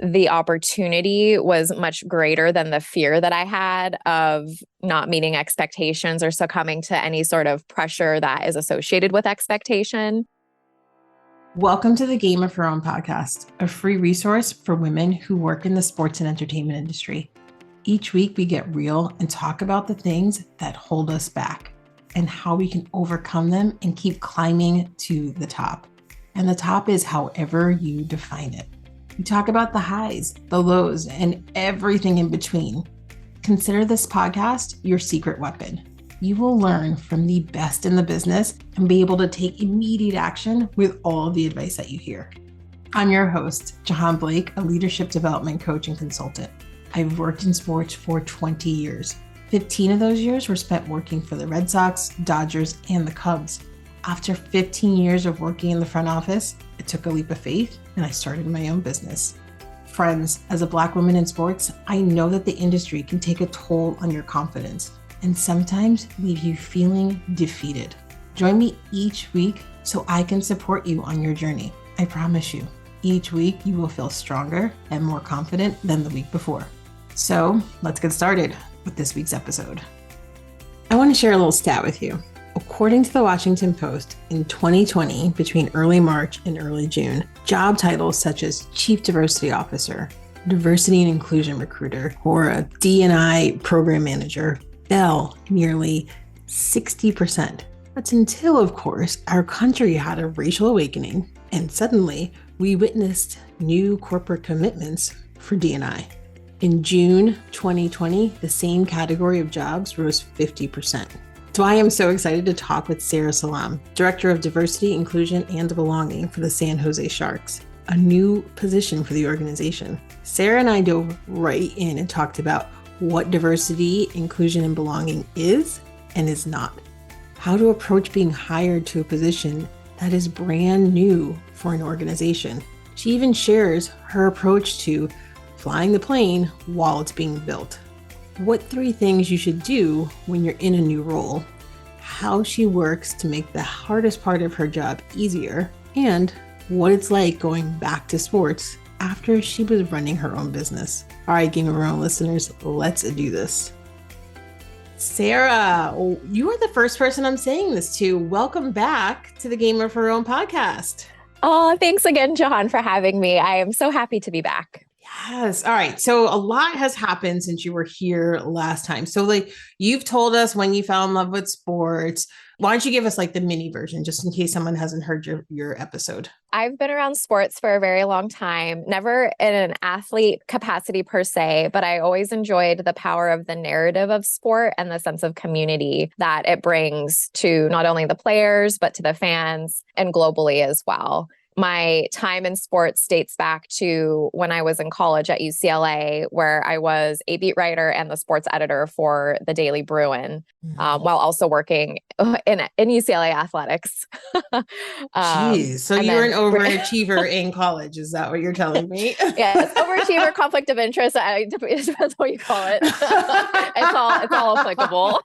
the opportunity was much greater than the fear that I had of not meeting expectations or succumbing to any sort of pressure that is associated with expectation. Welcome to the Game of Her Own podcast, a free resource for women who work in the sports and entertainment industry. Each week, we get real and talk about the things that hold us back and how we can overcome them and keep climbing to the top. And the top is however you define it. We talk about the highs, the lows, and everything in between. Consider this podcast your secret weapon. You will learn from the best in the business and be able to take immediate action with all the advice that you hear. I'm your host, Jahaan Blake, a leadership development coach and consultant. I've worked in sports for 20 years. 15 of those years were spent working for the Red Sox, Dodgers, and the Cubs. After 15 years of working in the front office, I took a leap of faith and I started my own business. Friends, as a Black woman in sports, I know that the industry can take a toll on your confidence and sometimes leave you feeling defeated. Join me each week so I can support you on your journey. I promise you, each week you will feel stronger and more confident than the week before. So let's get started with this week's episode. I want to share a little stat with you. According to the Washington Post, in 2020, between early March and early June, job titles such as Chief Diversity Officer, Diversity and Inclusion Recruiter, or a D&I Program Manager fell nearly 60%. That's until, of course, our country had a racial awakening, and suddenly we witnessed new corporate commitments for D&I. In June 2020, the same category of jobs rose 50%. So I am so excited to talk with Sara Salam, Director of Diversity, Inclusion, and Belonging for the San Jose Sharks, a new position for the organization. Sara and I dove right in and talked about what diversity, inclusion, and belonging is and is not, how to approach being hired to a position that is brand new for an organization. She even shares her approach to flying the plane while it's being built. What 3 things you should do when you're in a new role, how she works to make the hardest part of her job easier, and what it's like going back to sports after she was running her own business. All right, Game of Her Own listeners, let's do this. Sara, you are the first person I'm saying this to. Welcome back to the Game of Her Own podcast. Oh, thanks again, Jahaan, for having me. I am so happy to be back. Yes. All right. So a lot has happened since you were here last time. So you've told us when you fell in love with sports. Why don't you give us the mini version, just in case someone hasn't heard your episode? I've been around sports for a very long time, never in an athlete capacity per se, but I always enjoyed the power of the narrative of sport and the sense of community that it brings to not only the players, but to the fans and globally as well. My time in sports dates back to when I was in college at UCLA, where I was a beat writer and the sports editor for the Daily Bruin, while also working in UCLA athletics. Jeez, so you were an overachiever in college. Is that what you're telling me? Yes, overachiever, conflict of interest. It depends what you call it. It's all applicable.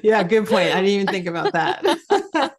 Yeah, good point. I didn't even think about that.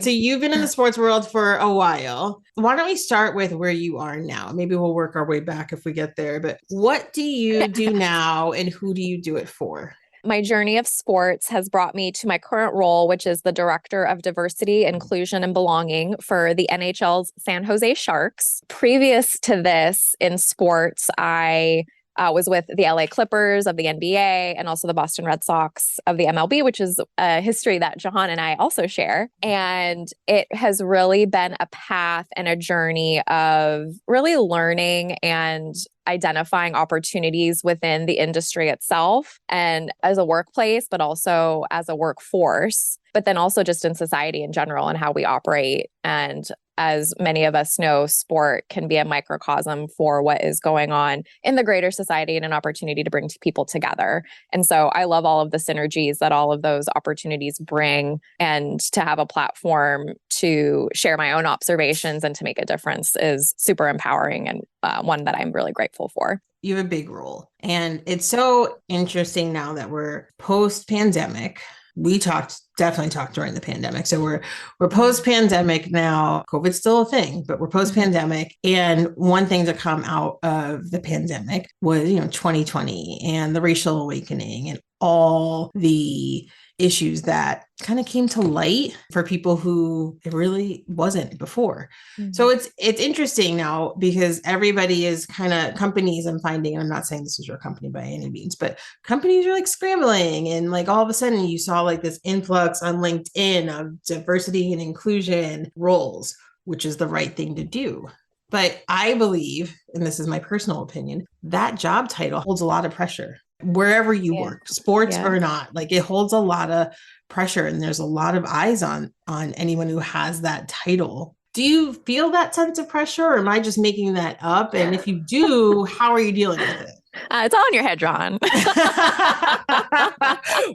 So you've been in the sports world for a while. Why don't we start with where you are now? Maybe we'll work our way back if we get there. But what do you do now and who do you do it for? My journey of sports has brought me to my current role, which is the Director of Diversity, Inclusion, and Belonging for the NHL's San Jose Sharks. Previous to this in sports, I was with the LA Clippers of the NBA and also the Boston Red Sox of the MLB, which is a history that Jahaan and I also share. And it has really been a path and a journey of really learning and identifying opportunities within the industry itself and as a workplace, but also as a workforce, but then also just in society in general and how we operate. And as many of us know, sport can be a microcosm for what is going on in the greater society and an opportunity to bring people together. And so I love all of the synergies that all of those opportunities bring, and to have a platform to share my own observations and to make a difference is super empowering and one that I'm really grateful for. You have a big role. And it's so interesting now that we're post-pandemic. We definitely talked during the pandemic. So we're post-pandemic now. COVID's still a thing, but we're post-pandemic. And one thing to come out of the pandemic was, 2020 and the racial awakening and all the issues that kind of came to light for people who it really wasn't before. Mm-hmm. So it's interesting now because everybody is companies, I'm finding, I'm not saying this is your company by any means, but companies are like scrambling, and like all of a sudden you saw like this influx on LinkedIn of diversity and inclusion roles, which is the right thing to do. But I believe, and this is my personal opinion, that job title holds a lot of pressure wherever you work, sports or not. Like it holds a lot of pressure, and there's a lot of eyes on anyone who has that title. Do you feel that sense of pressure, or am I just making that up? And if you do, how are you dealing with it? It's all in your head, Jahaan.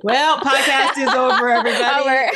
Well, podcast is over, everybody.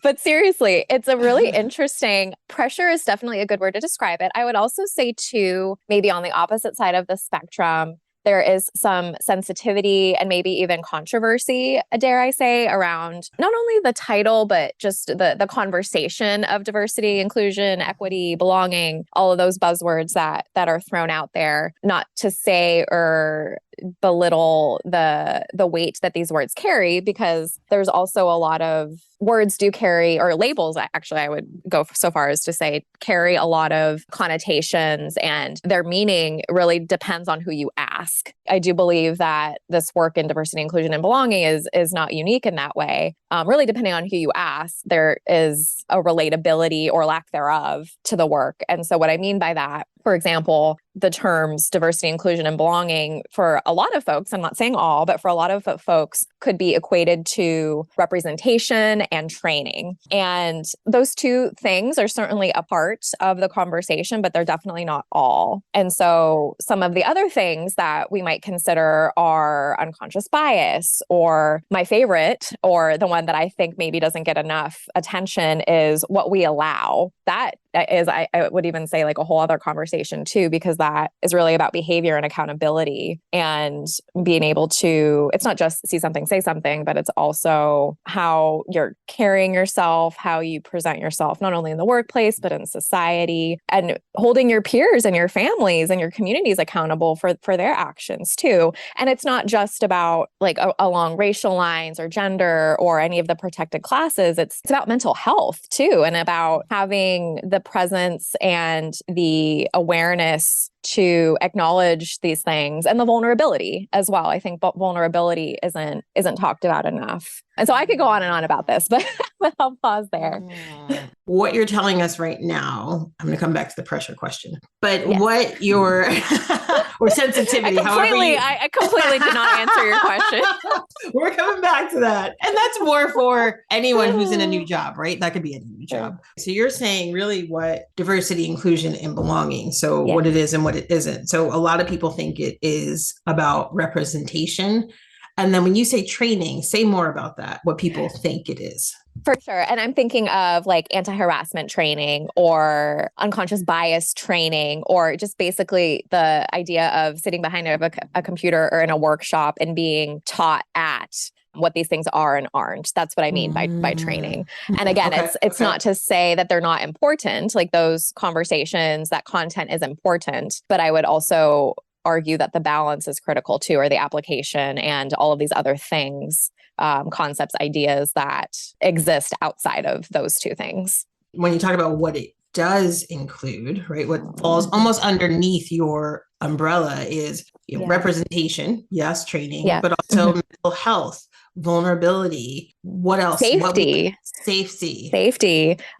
But seriously, it's a really interesting, pressure is definitely a good word to describe it. I would also say too, maybe on the opposite side of the spectrum, there is some sensitivity and maybe even controversy, dare I say, around not only the title, but just the conversation of diversity, inclusion, equity, belonging, all of those buzzwords that are thrown out there, not to say or belittle the weight that these words carry, because there's also a lot of words do carry, or labels, actually, I would go so far as to say carry a lot of connotations, and their meaning really depends on who you ask. I do believe that this work in diversity, inclusion, and belonging is not unique in that way. Really, depending on who you ask, there is a relatability or lack thereof to the work. And so what I mean by that, for example, the terms diversity, inclusion, and belonging for a lot of folks, I'm not saying all, but for a lot of folks could be equated to representation and training. And those two things are certainly a part of the conversation, but they're definitely not all. And so some of the other things that we might consider are unconscious bias, or my favorite, or the one that I think maybe doesn't get enough attention is what we allow. That is, I would even say, like a whole other conversation too, because that is really about behavior and accountability and being able to, it's not just see something, say something, but it's also how you're carrying yourself, how you present yourself, not only in the workplace, but in society, and holding your peers and your families and your communities accountable for their actions too. And it's not just about like along racial lines or gender or any of the protected classes. It's about mental health too, and about having the presence and the awareness to acknowledge these things, and the vulnerability as well. I think vulnerability isn't talked about enough. And so I could go on and on about this, but I'll pause there. What you're telling us right now, I'm going to come back to the pressure question, but yes. What your or sensitivity, I completely did not answer your question. We're coming back to that. And that's more for anyone who's in a new job, right? That could be a new job. So you're saying really what diversity, inclusion, and belonging. So what it is and what it isn't. So a lot of people think it is about representation. And then when you say training, say more about that, what people think it is. For sure. And I'm thinking of like anti-harassment training or unconscious bias training, or just basically the idea of sitting behind a computer or in a workshop and being taught at what these things are and aren't. That's what I mean by training. And again, it's not to say that they're not important, like those conversations, that content is important, but I would also argue that the balance is critical too, or the application and all of these other things, concepts, ideas that exist outside of those two things. When you talk about what it does include, right, what falls almost underneath your umbrella is representation, yes, training, but also mental health, vulnerability, what else? Safety.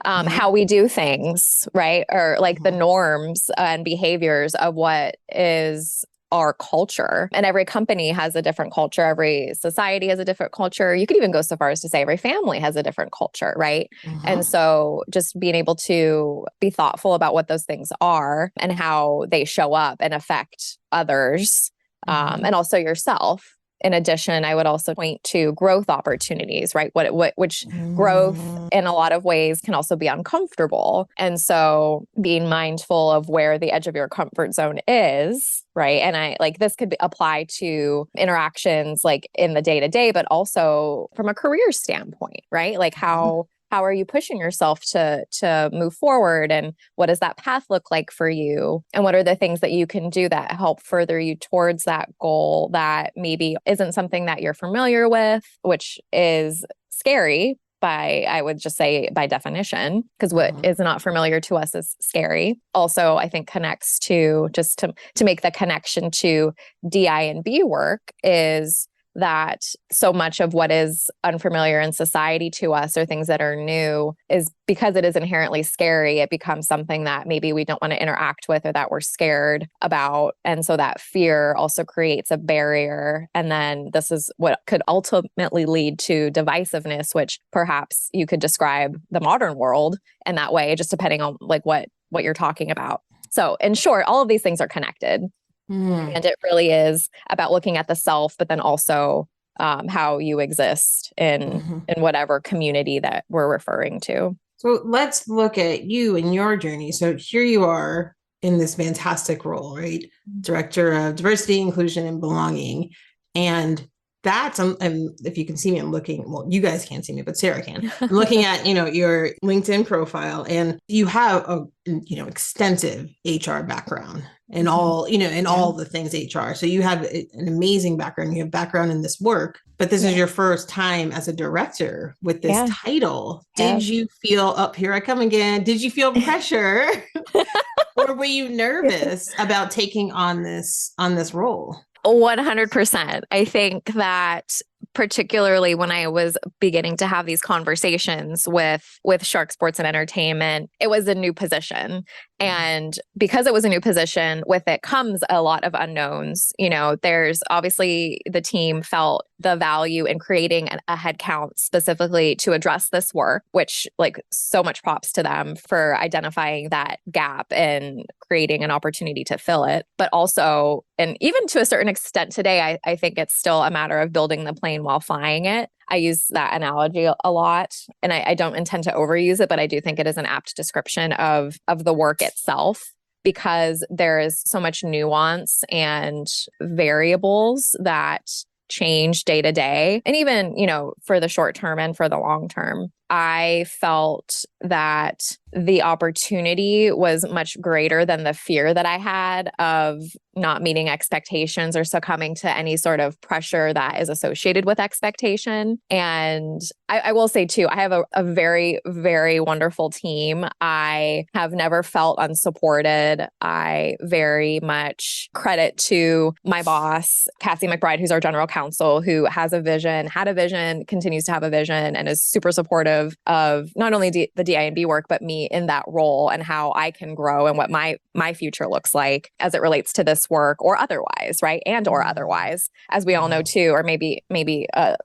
How we do things, right? Or like the norms and behaviors of what is our culture. And every company has a different culture. Every society has a different culture. You could even go so far as to say every family has a different culture, right? And so just being able to be thoughtful about what those things are and how they show up and affect others, and also yourself. in addition, I would also point to growth opportunities, right? Which growth in a lot of ways can also be uncomfortable. And so being mindful of where the edge of your comfort zone is, right? And I like this could apply to interactions like in the day to day, but also from a career standpoint, right? Like how are you pushing yourself to move forward? And what does that path look like for you? And what are the things that you can do that help further you towards that goal that maybe isn't something that you're familiar with, which is scary I would just say by definition, because what is not familiar to us is scary. Also, I think connects to just to make the connection to DI and B work is that so much of what is unfamiliar in society to us or things that are new is because it is inherently scary. It becomes something that maybe we don't want to interact with or that we're scared about. And so that fear also creates a barrier. And then this is what could ultimately lead to divisiveness, which perhaps you could describe the modern world in that way, just depending on like what you're talking about. So in short, all of these things are connected. And it really is about looking at the self, but then also how you exist in whatever community that we're referring to. So let's look at you and your journey. So here you are in this fantastic role, right? Director of Diversity, Inclusion, and Belonging. And that's, and if you can see me, I'm looking, well, you guys can't see me, but Sara can. I'm looking at, your LinkedIn profile, and you have a, extensive HR background and all, all the things HR. So you have an amazing background. You have background in this work, but this is your first time as a director with this title. Did you feel, up here I come again, did you feel pressure or were you nervous about taking on this role? 100%. I think that particularly when I was beginning to have these conversations with Shark Sports and Entertainment, it was a new position. And because it was a new position, with it comes a lot of unknowns. There's obviously the team felt the value in creating a headcount specifically to address this work, which like so much props to them for identifying that gap and creating an opportunity to fill it. But also, and even to a certain extent today, I think it's still a matter of building the plane while flying it. I use that analogy a lot, and I don't intend to overuse it, but I do think it is an apt description of the work itself, because there is so much nuance and variables that change day to day. And even, for the short term and for the long term, I felt that the opportunity was much greater than the fear that I had of not meeting expectations or succumbing to any sort of pressure that is associated with expectation. And I will say too, I have a very, very wonderful team. I have never felt unsupported. I very much credit to my boss, Cassie McBride, who's our general counsel, who has a vision, had a vision, continues to have a vision, and is super supportive of not only the DINB work, but me in that role and how I can grow and what my future looks like as it relates to this work or otherwise, right? Or otherwise, as we all know too, or maybe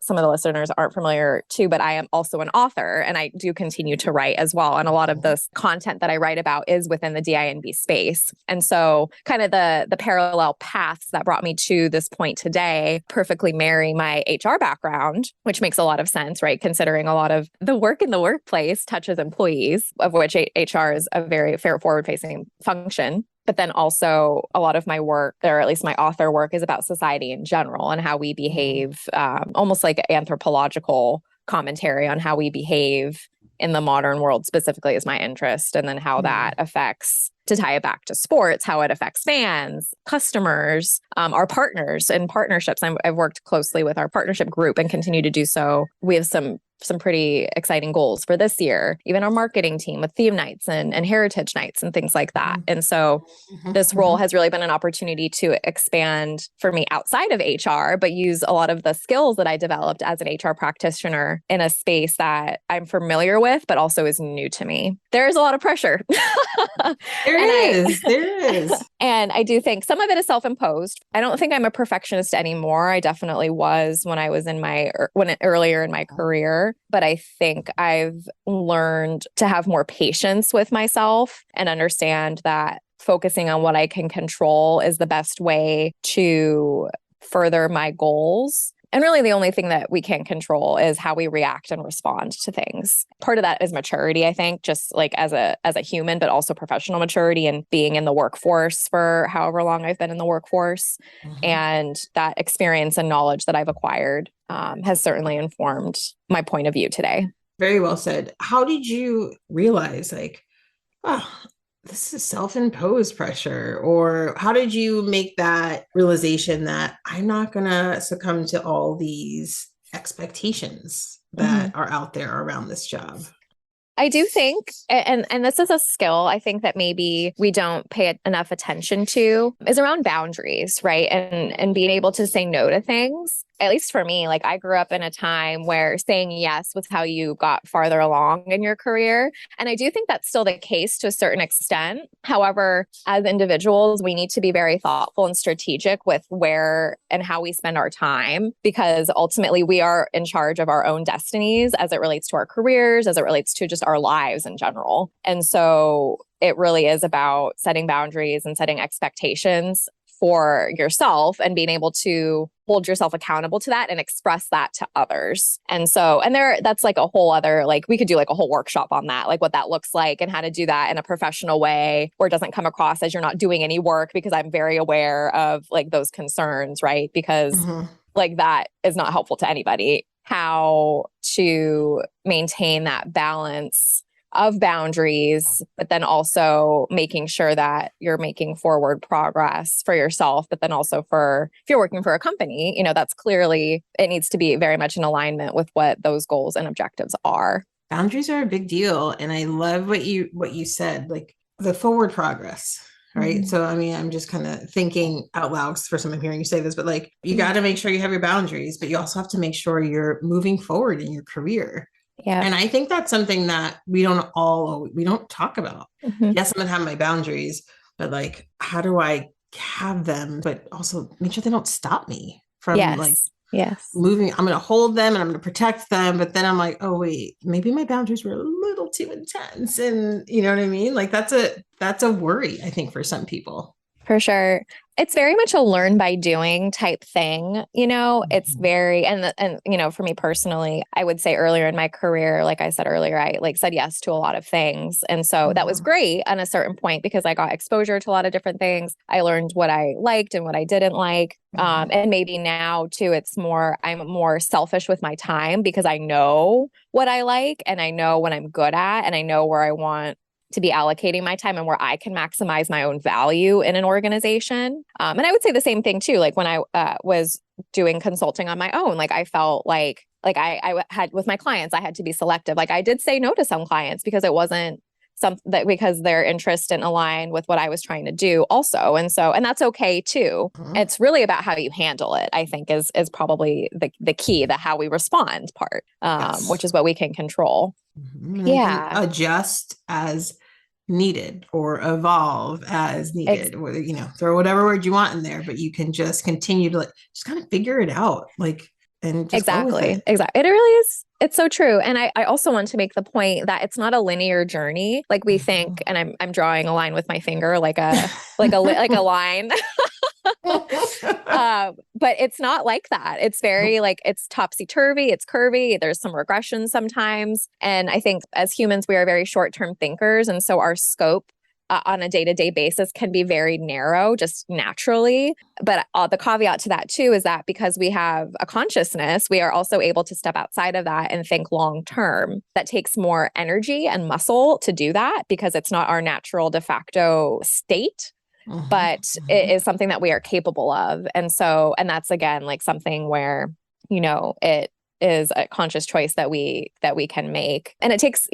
some of the listeners aren't familiar too, but I am also an author and I do continue to write as well. And a lot of this content that I write about is within the DINB space. And so kind of the parallel paths that brought me to this point today perfectly marry my HR background, which makes a lot of sense, right? Considering a lot of the work in the workplace touches employees, of which HR is a very forward-facing function. But then also a lot of my work, or at least my author work, is about society in general and how we behave, almost like anthropological commentary on how we behave in the modern world specifically is my interest. And then how that affects, to tie it back to sports, how it affects fans, customers, our partners and partnerships. I've worked closely with our partnership group and continue to do so. We have some pretty exciting goals for this year, even our marketing team with theme nights and heritage nights and things like that. And so this role has really been an opportunity to expand for me outside of HR, but use a lot of the skills that I developed as an HR practitioner in a space that I'm familiar with, but also is new to me. There's a lot of pressure. There is. And I do think some of it is self-imposed. I don't think I'm a perfectionist anymore. I definitely was when I was earlier in my career, but I think I've learned to have more patience with myself and understand that focusing on what I can control is the best way to further my goals. And really the only thing that we can control is how we react and respond to things. Part of that is maturity, I think, just like as a human, but also professional maturity and being in the workforce for however long I've been in the workforce. And that experience and knowledge that I've acquired has certainly informed my point of view today. Very well said. How did you realize oh, this is self-imposed pressure? Or how did you make that realization that I'm not going to succumb to all these expectations that are out there around this job? I do think, and this is a skill I think that maybe we don't pay enough attention to, is around boundaries, right? And being able to say no to things. At least for me, like I grew up in a time where saying yes was how you got farther along in your career. And I do think that's still the case to a certain extent. However, as individuals, we need to be very thoughtful and strategic with where and how we spend our time, because ultimately we are in charge of our own destinies as it relates to our careers, as it relates to just our lives in general. And so it really is about setting boundaries and setting expectations for yourself and being able to hold yourself accountable to that and express that to others. And so, that's like a whole other, like we could do like a whole workshop on that, like what that looks like and how to do that in a professional way where it doesn't come across as you're not doing any work, because I'm very aware of like those concerns, right? Because like that is not helpful to anybody. How to maintain that balance of boundaries, but then also making sure that you're making forward progress for yourself, but then also if you're working for a company, that's clearly, it needs to be very much in alignment with what those goals and objectives are. Boundaries are a big deal. And I love what you said, like the forward progress, right? So, I mean, I'm just kind of thinking out loud for some, I'm hearing you say this, but like, you got to make sure you have your boundaries, but you also have to make sure you're moving forward in your career. Yeah. And I think that's something that we don't talk about. Yes, I'm going to have my boundaries, but like, how do I have them, but also make sure they don't stop me from moving. I'm going to hold them and I'm going to protect them. But then I'm like, oh, wait, maybe my boundaries were a little too intense. And you know what I mean? Like that's a worry, I think, for some people. For sure. It's very much a learn by doing type thing. It's very, and for me personally, I would say earlier in my career, like I said earlier, I like said yes to a lot of things. And so that was great at a certain point because I got exposure to a lot of different things. I learned what I liked and what I didn't like. And maybe now too, I'm more selfish with my time because I know what I like and I know what I'm good at and I know where I want to be allocating my time and where I can maximize my own value in an organization. And I would say the same thing too. Like when I was doing consulting on my own, like I felt like I had with my clients, I had to be selective. Like I did say no to some clients because it wasn't because their interest didn't align with what I was trying to do also. And that's okay too. It's really about how you handle it, I think is probably the key, the how we respond part, which is what we can control. Yeah. Adjust as needed or evolve as needed, or, throw whatever word you want in there, but you can just continue to just kind of figure it out. And just go with it. Exactly. It really is. It's so true. And I also want to make the point that it's not a linear journey. Like we think, and I'm drawing a line with my finger, like a line. But it's not like that. It's very it's topsy-turvy, it's curvy. There's some regression sometimes. And I think as humans, we are very short-term thinkers. And so our scope on a day-to-day basis can be very narrow just naturally. But the caveat to that too is that because we have a consciousness, we are also able to step outside of that and think long-term. That takes more energy and muscle to do that because it's not our natural de facto state. But it is something that we are capable of. And that's again, like something where, it is a conscious choice that we can make. And it takes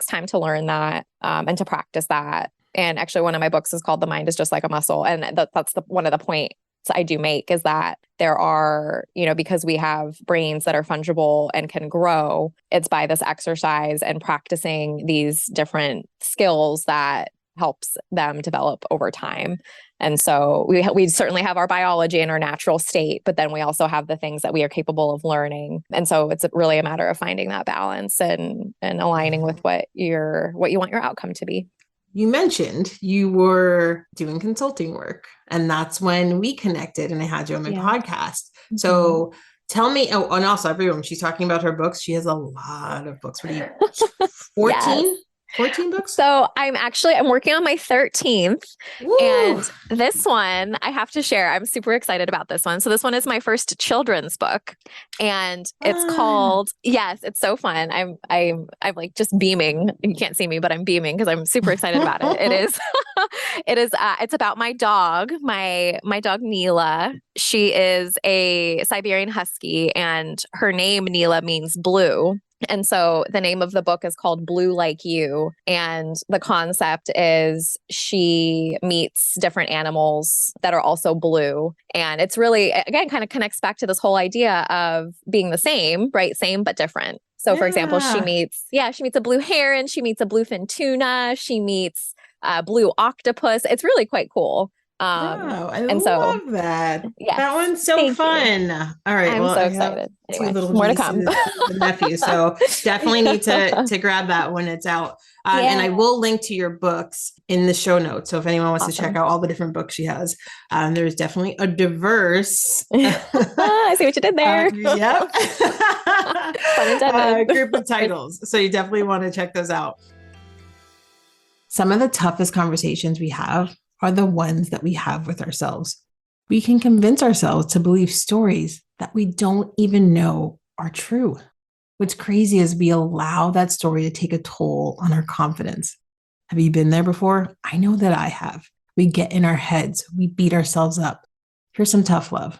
time to learn that and to practice that. And actually one of my books is called The Mind is Just Like a Muscle. And that's one of the points I do make is that there are, because we have brains that are fungible and can grow, it's by this exercise and practicing these different skills that helps them develop over time. And so we certainly have our biology and our natural state, but then we also have the things that we are capable of learning. And so it's really a matter of finding that balance and aligning with what you want your outcome to be. you mentioned you were doing consulting work, and that's when we connected and I had you on my podcast. So tell me, oh, and also everyone, she's talking about her books. She has a lot of books. What are you, 14? Yes. 14 books? So I'm working on my 13th. Woo! And this one I have to share. I'm super excited about this one. So this one is my first children's book. And it's called, yes, it's so fun. I'm like just beaming. You can't see me, but I'm beaming because I'm super excited about it. It is it's about my dog, my dog Neela. She is a Siberian Husky, and her name Neela means blue. And so the name of the book is called Blue Like You. And the concept is she meets different animals that are also blue. And it's really, again, kind of connects back to this whole idea of being the same, right? Same, but different. So for example, she meets a blue heron, she meets a bluefin tuna, she meets a blue octopus. It's really quite cool. I love that. Yes, that one's so fun. You. All right. I'm well, so I excited. have two Anyway, little more to nieces come. and nephews, so definitely need to grab that when it's out. And I will link to your books in the show notes. So if anyone wants to check out all the different books she has, there's definitely a diverse. I see what you did there. Yep. Pun intended. Group of titles. So you definitely want to check those out. Some of the toughest conversations we have are the ones that we have with ourselves. We can convince ourselves to believe stories that we don't even know are true. What's crazy is we allow that story to take a toll on our confidence. Have you been there before? I know that I have. We get in our heads, we beat ourselves up. Here's some tough love.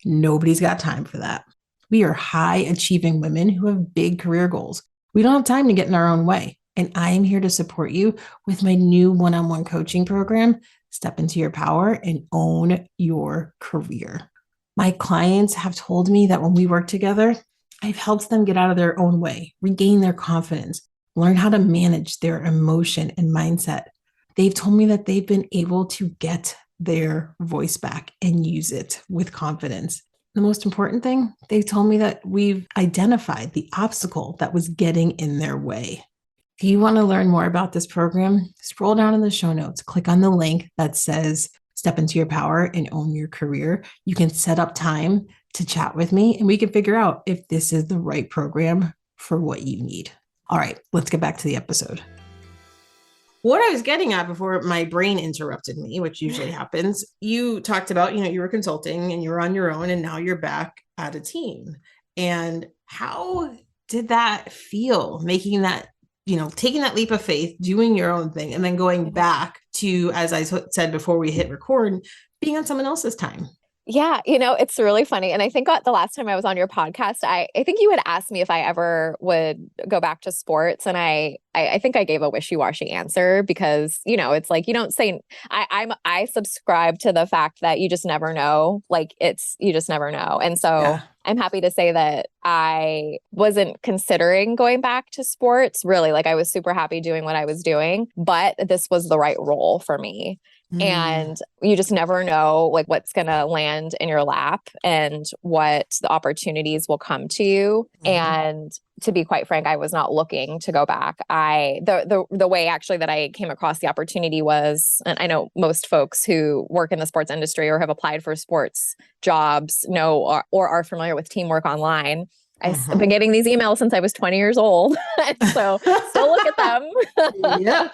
Nobody's got time for that. We are high achieving women who have big career goals. We don't have time to get in our own way. And I am here to support you with my new one-on-one coaching program, Step into Your Power and Own Your Career. My clients have told me that when we work together, I've helped them get out of their own way, regain their confidence, learn how to manage their emotion and mindset. They've told me that they've been able to get their voice back and use it with confidence. The most important thing, they told me that we've identified the obstacle that was getting in their way. If you want to learn more about this program, scroll down in the show notes, click on the link that says Step into Your Power and Own Your Career. You can set up time to chat with me and we can figure out if this is the right program for what you need. All right, let's get back to the episode. What I was getting at before my brain interrupted me, which usually happens, you talked about, you were consulting and you were on your own and now you're back at a team. And how did that feel, making that, taking that leap of faith, doing your own thing, and then going back to, as I said before we hit record, being on someone else's time? Yeah, it's really funny. And I think the last time I was on your podcast, I think you had asked me if I ever would go back to sports. And I think I gave a wishy-washy answer because, it's like, you don't say, I subscribe to the fact that you just never know. Like you just never know. And so I'm happy to say that I wasn't considering going back to sports, really. Like I was super happy doing what I was doing, but this was the right role for me. And you just never know like what's going to land in your lap and what the opportunities will come to you. And to be quite frank, I was not looking to go back. The way actually that I came across the opportunity was, and I know most folks who work in the sports industry or have applied for sports jobs know or are familiar with Teamwork Online. I've been getting these emails since I was 20 years old. So still look at them. Yeah.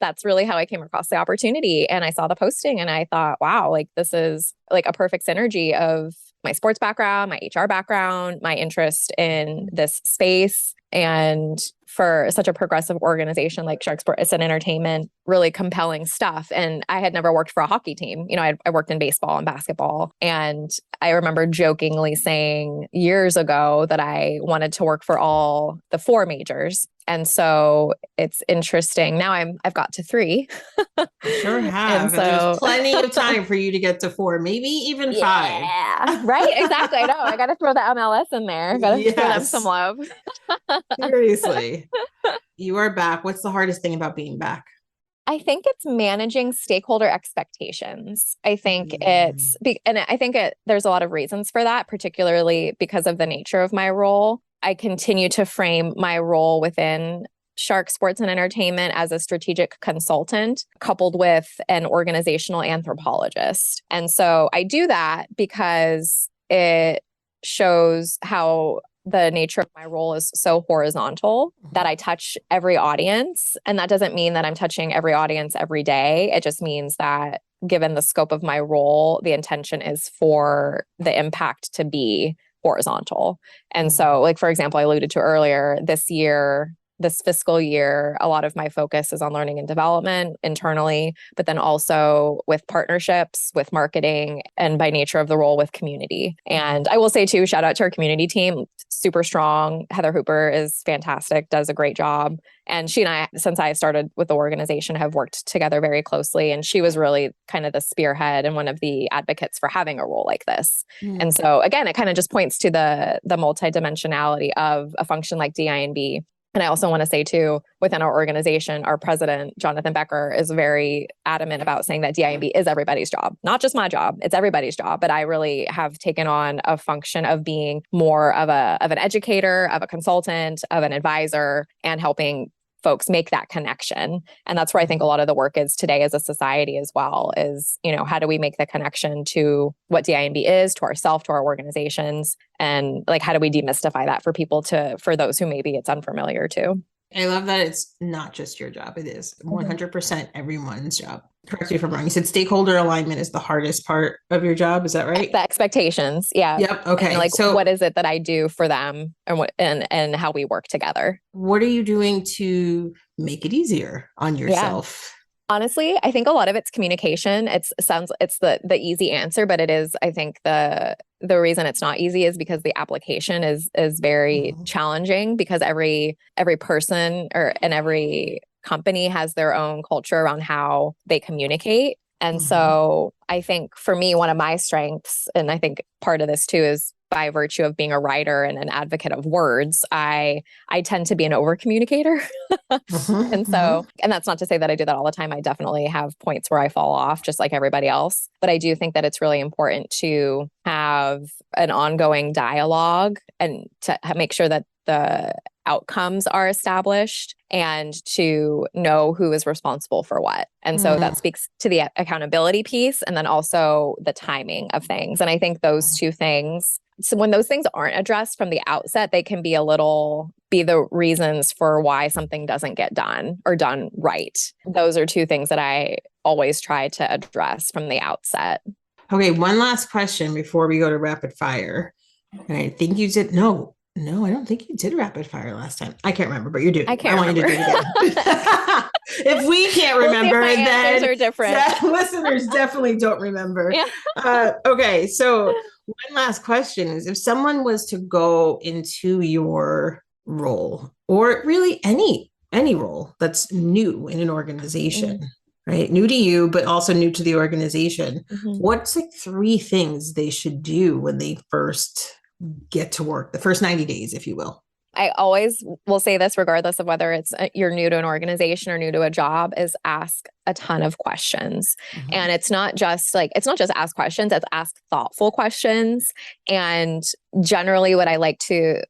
That's really how I came across the opportunity. And I saw the posting and I thought, wow, like this is like a perfect synergy of my sports background, my HR background, my interest in this space. And for such a progressive organization like Shark Sports and Entertainment, really compelling stuff. And I had never worked for a hockey team. I worked in baseball and basketball. And I remember jokingly saying years ago that I wanted to work for all the four majors. And so it's interesting. Now I've got to three. Sure have. And there's plenty of time for you to get to four, maybe even five. Yeah, right. Exactly. I know. I got to throw the MLS in there. Got to throw them some love. Seriously. You are back. What's the hardest thing about being back? I think it's managing stakeholder expectations. I think there's a lot of reasons for that, particularly because of the nature of my role. I continue to frame my role within Shark Sports and Entertainment as a strategic consultant, coupled with an organizational anthropologist. And so I do that because it shows how the nature of my role is so horizontal that I touch every audience. And that doesn't mean that I'm touching every audience every day. It just means that given the scope of my role, the intention is for the impact to be horizontal. And so, like, for example, I alluded to earlier, this fiscal year, a lot of my focus is on learning and development internally, but then also with partnerships, with marketing, and by nature of the role with community. And I will say too, shout out to our community team, super strong. Heather Hooper is fantastic, does a great job. And she and I, since I started with the organization, have worked together very closely. And she was really kind of the spearhead and one of the advocates for having a role like this. And so again, it kind of just points to the multidimensionality of a function like DINB. And I also want to say too, within our organization, our president, Jonathan Becker, is very adamant about saying that DIMB is everybody's job, not just my job. It's everybody's job. But I really have taken on a function of being more of an educator, of a consultant, of an advisor, and helping folks make that connection. And that's where I think a lot of the work is today as a society as well, is, how do we make the connection to what DINB is, to ourselves, to our organizations, and like, how do we demystify that for those who maybe it's unfamiliar to? I love that it's not just your job. It is 100% everyone's job. Correct me if I'm wrong. You said stakeholder alignment is the hardest part of your job. Is that right? The expectations. Yeah. Yep. Okay. And so what is it that I do for them, and how we work together? What are you doing to make it easier on yourself? Yeah. Honestly, I think a lot of it's communication. It's the easy answer, but it is, I think the reason it's not easy is because the application is very challenging, because every person and every company has their own culture around how they communicate. And so I think for me, one of my strengths, and I think part of this too, is by virtue of being a writer and an advocate of words, I tend to be an over communicator. And so, and that's not to say that I do that all the time. I definitely have points where I fall off just like everybody else. But I do think that it's really important to have an ongoing dialogue and to make sure that the outcomes are established and to know who is responsible for what. And so that speaks to the accountability piece, and then also the timing of things. And I think those two things, so when those things aren't addressed from the outset, they can be the reasons for why something doesn't get done or done right. Those are two things that I always try to address from the outset. Okay, one last question before we go to rapid fire. And I think you did, no, I don't think you did rapid fire last time. I can't remember, but you're doing. I want you to do it again. If we can't remember, we'll see if my answers then are different. Listeners definitely don't remember. Yeah. Okay, so one last question is, if someone was to go into your role, or really any role that's new in an organization, right? New to you, but also new to the organization. What's like 3 things they should do when they first get to work, the first 90 days, if you will? I always will say this, regardless of whether it's you're new to an organization or new to a job, is ask a ton of questions. And it's not just ask questions, it's ask thoughtful questions. And generally what I like to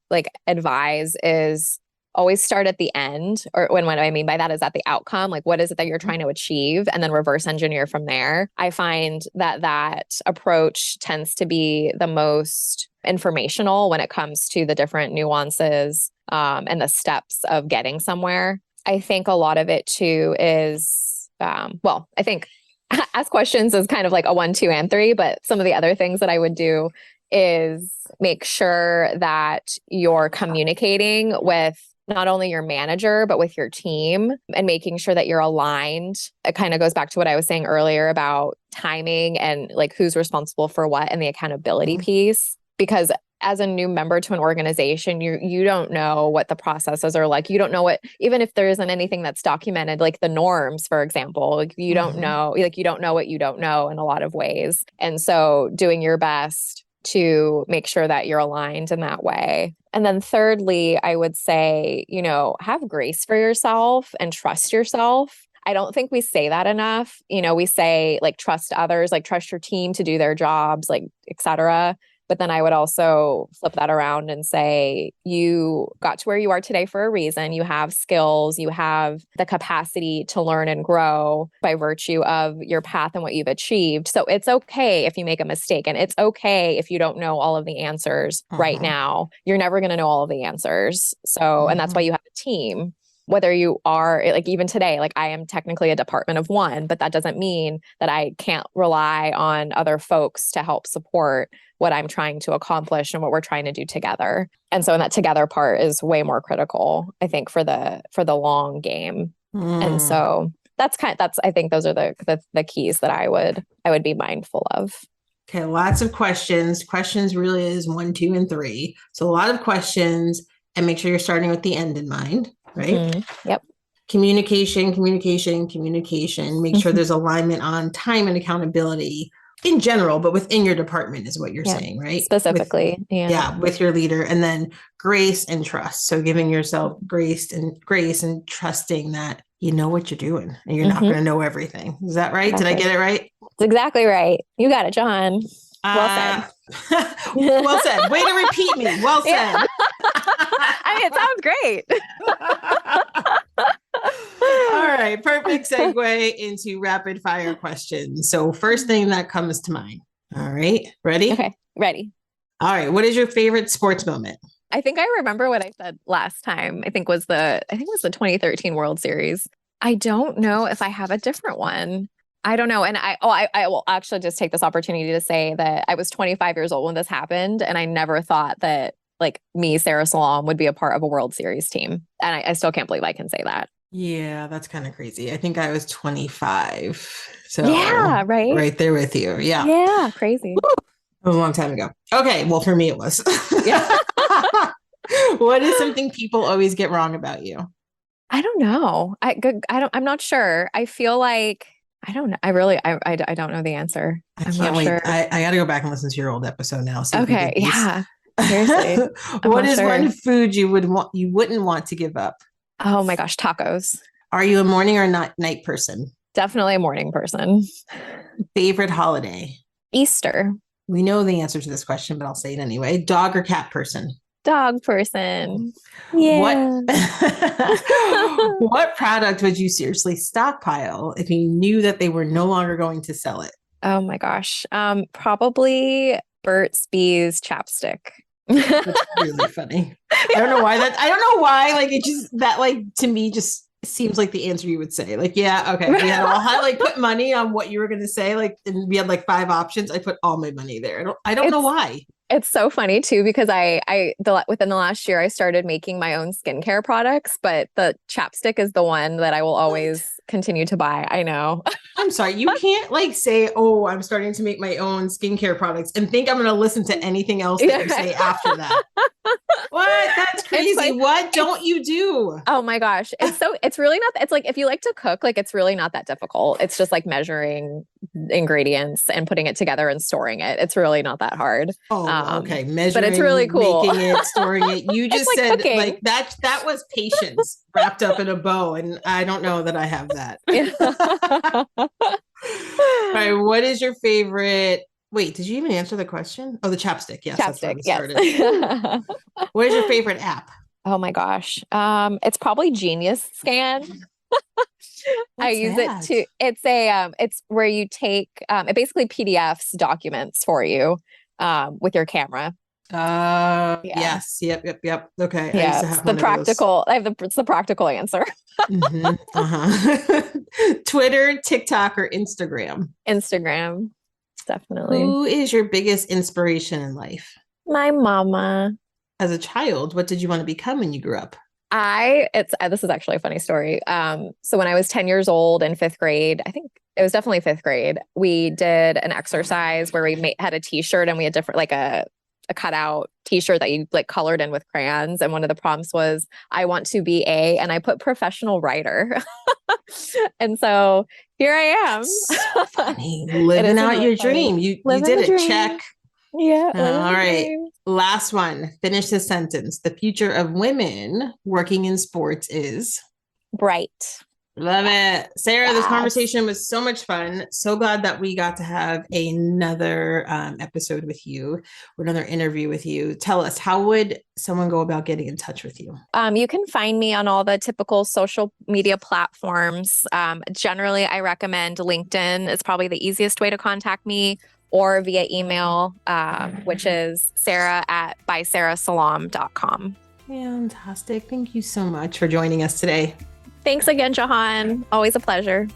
advise is always start at the end, or when what I mean by that is at the outcome, like what is it that you're trying to achieve, and then reverse engineer from there. I find that approach tends to be the most informational when it comes to the different nuances and the steps of getting somewhere. I think a lot of it too is, I think ask questions is kind of like a 1, 2, and 3, but some of the other things that I would do is make sure that you're communicating with not only your manager, but with your team, and making sure that you're aligned. It kind of goes back to what I was saying earlier about timing and like who's responsible for what, and the accountability piece. Because as a new member to an organization, you don't know what the processes are like. You don't know what, even if there isn't anything that's documented, like the norms, for example, like you don't know, you don't know what you don't know in a lot of ways. And so doing your best to make sure that you're aligned in that way. And then thirdly, I would say, have grace for yourself and trust yourself. I don't think we say that enough. We say like trust others, like trust your team to do their jobs, like et cetera. But then I would also flip that around and say, you got to where you are today for a reason. You have skills, you have the capacity to learn and grow by virtue of your path and what you've achieved. So it's okay if you make a mistake, and it's okay if you don't know all of the answers right now. You're never going to know all of the answers. So, and that's why you have a team. Whether you are like, even today, like I am technically a department of one, but that doesn't mean that I can't rely on other folks to help support what I'm trying to accomplish and what we're trying to do together. And so in that together part is way more critical, I think, for the long game. And so that's I think those are the keys that I would be mindful of. Okay, lots of questions. Questions really is 1, 2, and 3. So a lot of questions, and make sure you're starting with the end in mind, right? Yep. Communication. Make sure there's alignment on time and accountability in general, but within your department is what you're saying, right? Specifically. With your leader. And then grace and trust. So giving yourself grace and trusting that you know what you're doing and you're not going to know everything. Is that right? Exactly. Did I get it right? That's exactly right. You got it, Jahaan. Well said. Well said. Way to repeat me. Well said. I mean, it sounds great. All right. Perfect segue into rapid fire questions. So first thing that comes to mind. All right. Ready? Okay. Ready. All right. What is your favorite sports moment? I think I remember what I said last time. I think it was the 2013 World Series. I don't know if I have a different one. I don't know. And I will actually just take this opportunity to say that I was 25 years old when this happened. And I never thought that like me, Sara Salam, would be a part of a World Series team. And I still can't believe I can say that. Yeah, that's kind of crazy. I think I was 25. So yeah, right. Right there with you. Yeah. Yeah, crazy. Woo! It was a long time ago. Okay. Well, for me, it was. Yeah. What is something people always get wrong about you? I don't know. I'm not sure. I feel like, I don't know. I don't know the answer. I'm not sure. I got to go back and listen to your old episode now. Okay. Yeah. Seriously. What is one food you wouldn't want to give up? Oh my gosh. Tacos. Are you a morning or night person? Definitely a morning person. Favorite holiday? Easter. We know the answer to this question, but I'll say it anyway. Dog or cat person? Dog person. Yeah. What product would you seriously stockpile if you knew that they were no longer going to sell it? Oh my gosh. Probably Burt's Bees chapstick. That's really funny. I don't know why. Like it just that like to me just seems like the answer you would say. Like, yeah, okay. We had all had like put money on what you were gonna say. Like, and we had like 5 options. I put all my money there. I don't know why. It's so funny too, because within the last year, I started making my own skincare products, but the chapstick is the one that I will always continue to buy. I know. I'm sorry. You can't like say, oh, I'm starting to make my own skincare products and think I'm going to listen to anything else that you say after that. What? That's crazy. Like, what don't you do? Oh my gosh. It's really not, it's like, if you like to cook, like it's really not that difficult. It's just like measuring ingredients and putting it together and storing it. It's really not that hard. Oh, okay. Measuring, but it's really cool. Making it, storing it. You just like said cooking. Like that was patience wrapped up in a bow. And I don't know that I have that. All right. What is your favorite? Wait, did you even answer the question? Oh, the chapstick. Yes. Chapstick. Yes. What is your favorite app? Oh my gosh. It's probably Genius Scan. I use it to, it's where you take, it basically PDFs documents for you, with your camera. Yes. Yep. Okay. Yeah. It's the practical answer. Twitter, TikTok, or Instagram? Instagram. Definitely. Who is your biggest inspiration in life? My mama. As a child, what did you want to become when you grew up? This is actually a funny story. So when I was 10 years old in 5th grade, I think it was definitely 5th grade, we did an exercise where we had a t-shirt and we had different, like a cutout t-shirt that you like colored in with crayons. And one of the prompts was, I want to be and I put professional writer. And so here I am. So funny. Living out your dream. You did it. Dream. Check. Yeah. All right. Last one. Finish the sentence. The future of women working in sports is bright. Love it. Sara, this Yes. conversation was so much fun. So glad that we got to have another episode with you or another interview with you. Tell us, how would someone go about getting in touch with you? You can find me on all the typical social media platforms. Generally, I recommend LinkedIn is probably the easiest way to contact me, or via email, which is sarah@sarasalam.com. Fantastic. Thank you so much for joining us today. Thanks again, Jahaan. Always a pleasure.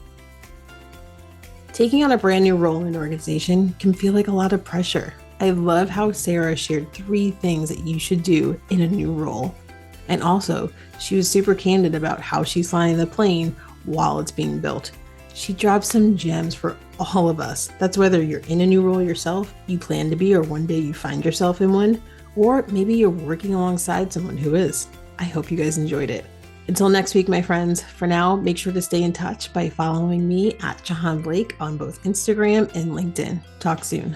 Taking on a brand new role in an organization can feel like a lot of pressure. I love how Sara shared 3 things that you should do in a new role. And also, she was super candid about how she's flying the plane while it's being built. She dropped some gems for all of us. That's whether you're in a new role yourself, you plan to be, or one day you find yourself in one, or maybe you're working alongside someone who is. I hope you guys enjoyed it. Until next week, my friends, for now, make sure to stay in touch by following me at Jahaan Blake on both Instagram and LinkedIn. Talk soon.